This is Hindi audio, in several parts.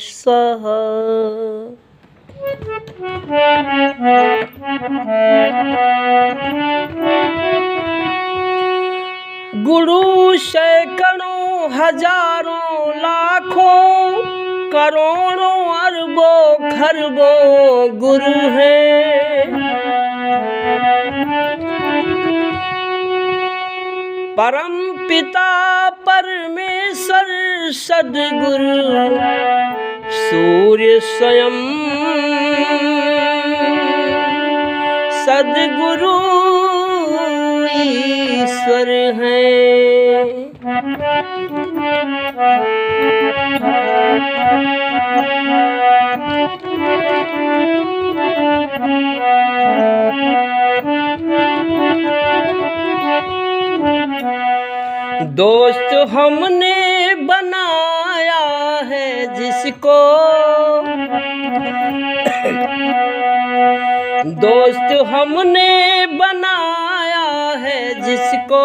सह। गुरु सैकड़ों हजारों लाखों करोड़ों अरबों खरबों गुरु हैं। परम पिता परमेश्वर सद्गुरु सूर्य स्वयं सद्गुरु ईश्वर हैं। दोस्त हमने बनाया है जिसको, दोस्त हमने बनाया है जिसको,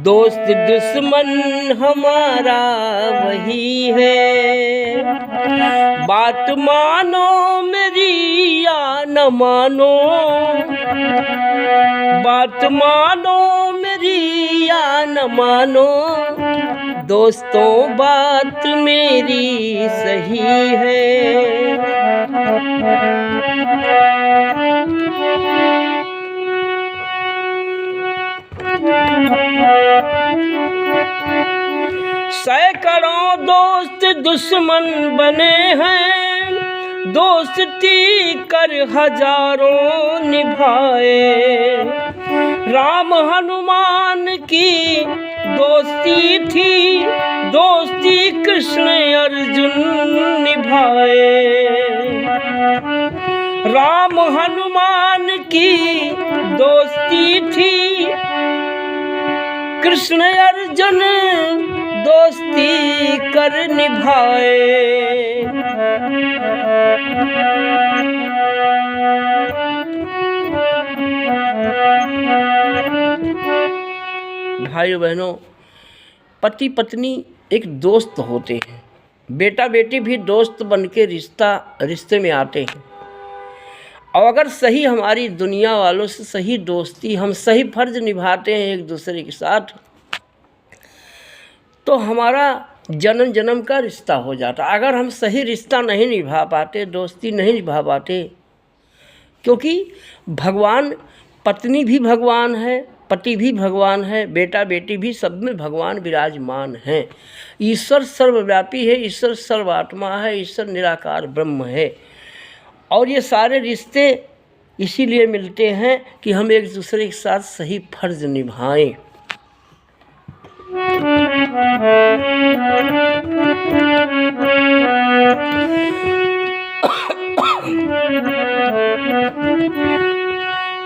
दोस्त दुश्मन हमारा वही है। बात मानो मेरी या न मानो, बात मानो मेरी या न मानो, दोस्तों बात मेरी सही है। सैकड़ों दोस्त दुश्मन बने हैं, दोस्ती कर हजारों निभाए। राम हनुमान की दोस्ती थी, दोस्ती कृष्ण अर्जुन निभाए। राम हनुमान की दोस्ती थी, कृष्ण अर्जुन दोस्ती कर निभाए। भाइयों बहनों, पति पत्नी एक दोस्त होते हैं, बेटा बेटी भी दोस्त बन के रिश्ते में आते हैं। और अगर सही हमारी दुनिया वालों से सही दोस्ती, हम सही फर्ज निभाते हैं एक दूसरे के साथ, तो हमारा जन्म जन्म का रिश्ता हो जाता। अगर हम सही रिश्ता नहीं निभा पाते, दोस्ती नहीं निभा पाते, क्योंकि भगवान, पत्नी भी भगवान है, पति भी भगवान है, बेटा बेटी भी, सब में भगवान विराजमान हैं। ईश्वर सर्वव्यापी है, ईश्वर सर्वात्मा है, ईश्वर निराकार ब्रह्म है। और ये सारे रिश्ते इसीलिए मिलते हैं कि हम एक दूसरे के साथ सही फर्ज निभाएं।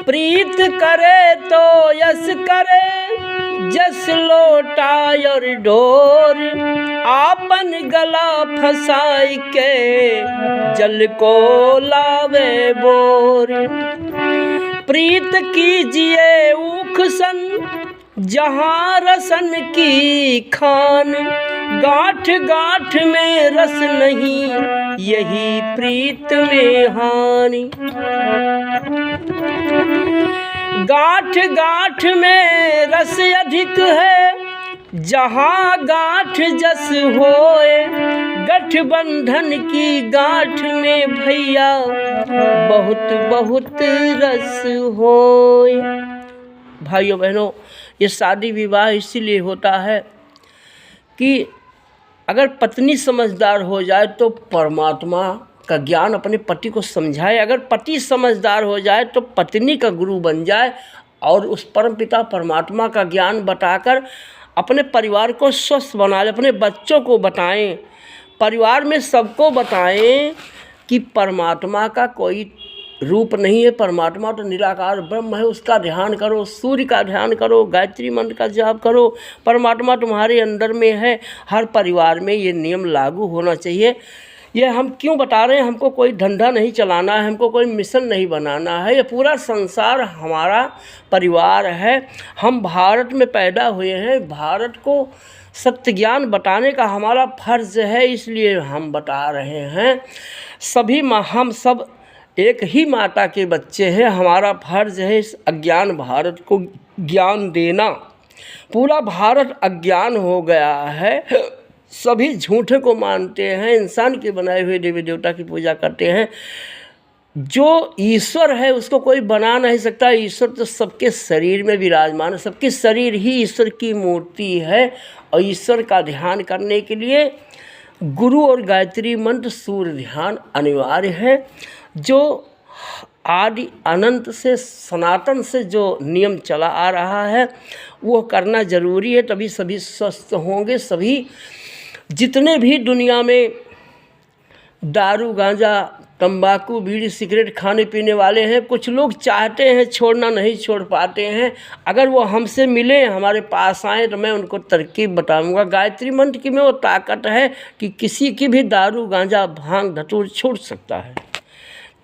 प्रीत करे तो यस करे, जस लोटाय और डोर, आपन गला फसाई के जल को लावे बोर। प्रीत कीजिए ऊख सन, जहाँ रसन की खान, गांठ गांठ में रस नहीं, यही प्रीत में हानि। गांठ गांठ में रस अधिक है, जहाँ गांठ जस होए, गठबंधन की गांठ में भैया बहुत बहुत रस होए। भाइयों बहनों, ये शादी विवाह इसीलिए होता है कि अगर पत्नी समझदार हो जाए तो परमात्मा का ज्ञान अपने पति को समझाए, अगर पति समझदार हो जाए तो पत्नी का गुरु बन जाए और उस परमपिता परमात्मा का ज्ञान बताकर अपने परिवार को स्वस्थ बना ले, अपने बच्चों को बताएं, परिवार में सबको बताएं कि परमात्मा का कोई रूप नहीं है, परमात्मा तो निराकार ब्रह्म है, उसका ध्यान करो, सूर्य का ध्यान करो, गायत्री मंत्र का जाप करो, परमात्मा तुम्हारे अंदर में है। हर परिवार में ये नियम लागू होना चाहिए ये हम क्यों बता रहे हैं? हमको कोई धंधा नहीं चलाना है, हमको कोई मिशन नहीं बनाना है। ये पूरा संसार हमारा परिवार है। हम भारत में पैदा हुए हैं, भारत को सत्य ज्ञान बताने का हमारा फर्ज है, इसलिए हम बता रहे हैं। हम सब एक ही माता के बच्चे हैं। हमारा फर्ज है इस अज्ञान भारत को ज्ञान देना। पूरा भारत अज्ञान हो गया है, सभी झूठे को मानते हैं, इंसान के बनाए हुए देवी देवता की पूजा करते हैं। जो ईश्वर है उसको कोई बना नहीं सकता। ईश्वर तो सबके शरीर में विराजमान है, सबके शरीर ही ईश्वर की मूर्ति है। और ईश्वर का ध्यान करने के लिए गुरु और गायत्री मंत्र सूर्य ध्यान अनिवार्य है। जो आदि अनंत से सनातन से जो नियम चला आ रहा है वो करना ज़रूरी है, तभी सभी स्वस्थ होंगे। सभी जितने भी दुनिया में दारू गांजा तंबाकू बीड़ी सिगरेट खाने पीने वाले हैं, कुछ लोग चाहते हैं छोड़ना, नहीं छोड़ पाते हैं। अगर वो हमसे मिले, हमारे पास आए, तो मैं उनको तरकीब बताऊंगा। गायत्री मंत्र की में वो ताकत है कि किसी की भी दारू गांजा भांग धतूर छूट सकता है।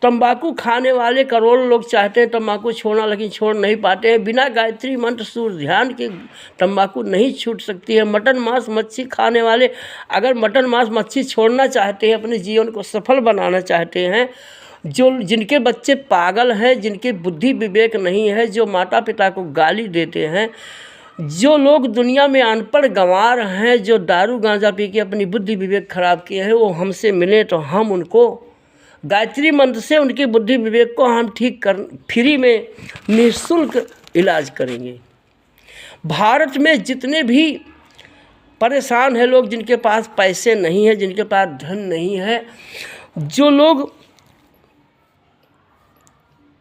तंबाकू खाने वाले करोड़ों लोग चाहते हैं तंबाकू छोड़ना, लेकिन छोड़ नहीं पाते हैं। बिना गायत्री मंत्र सूर्य ध्यान के तंबाकू नहीं छूट सकती है। मटन मांस मच्छी खाने वाले अगर मटन मांस मच्छी छोड़ना चाहते हैं, अपने जीवन को सफल बनाना चाहते हैं, जिनके बच्चे पागल हैं, जिनकी बुद्धि विवेक नहीं है, जो माता पिता को गाली देते हैं, जो लोग दुनिया में अनपढ़ गंवार हैं, जो दारू गांजा पी के अपनी बुद्धि विवेक खराब किए हैं, वो हमसे मिले तो हम उनको गायत्री मंत्र से उनकी बुद्धि विवेक को हम ठीक कर फ्री में निःशुल्क इलाज करेंगे। भारत में जितने भी परेशान हैं लोग, जिनके पास पैसे नहीं है, जिनके पास धन नहीं है, जो लोग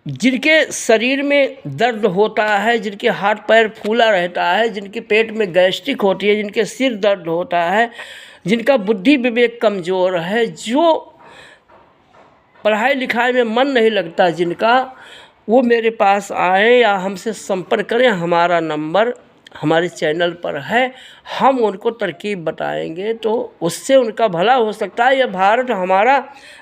जिनके शरीर में दर्द होता है, जिनके हाथ पैर फूला रहता है, जिनके पेट में गैस्ट्रिक होती है, जिनके सिर दर्द होता है, जिनका बुद्धि विवेक कमज़ोर है, जो पढ़ाई लिखाई में मन नहीं लगता जिनका, वो मेरे पास आए या हमसे संपर्क करें। हमारा नंबर हमारे चैनल पर है, हम उनको तरकीब बताएंगे तो उससे उनका भला हो सकता है। यह भारत हमारा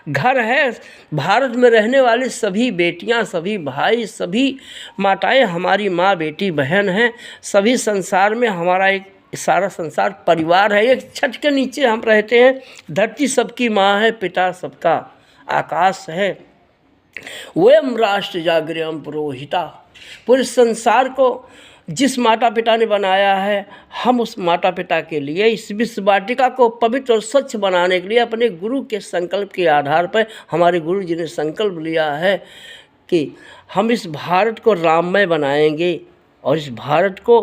घर है। भारत में रहने वाली सभी बेटियां, सभी भाई, सभी माताएं हमारी माँ बेटी बहन हैं। सभी संसार में हमारा एक सारा संसार परिवार है। एक छत के नीचे हम रहते हैं। धरती सबकी माँ है, पिता सबका आकाश है। वयम राष्ट्र जागृहम पुरोहिता। पूरे संसार को जिस माता पिता ने बनाया है, हम उस माता पिता के लिए इस विश्व वाटिका को पवित्र और स्वच्छ बनाने के लिए अपने गुरु के संकल्प के आधार पर, हमारे गुरु जी ने संकल्प लिया है कि हम इस भारत को राममय बनाएंगे और इस भारत को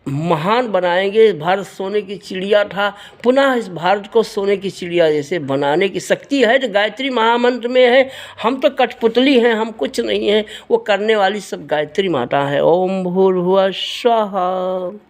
महान बनाएंगे। भारत सोने की चिड़िया था, पुनः इस भारत को सोने की चिड़िया जैसे बनाने की शक्ति है तो गायत्री महामंत्र में है। हम तो कठपुतली हैं, हम कुछ नहीं हैं, वो करने वाली सब गायत्री माता है। ओम भूर्भुवः स्वः।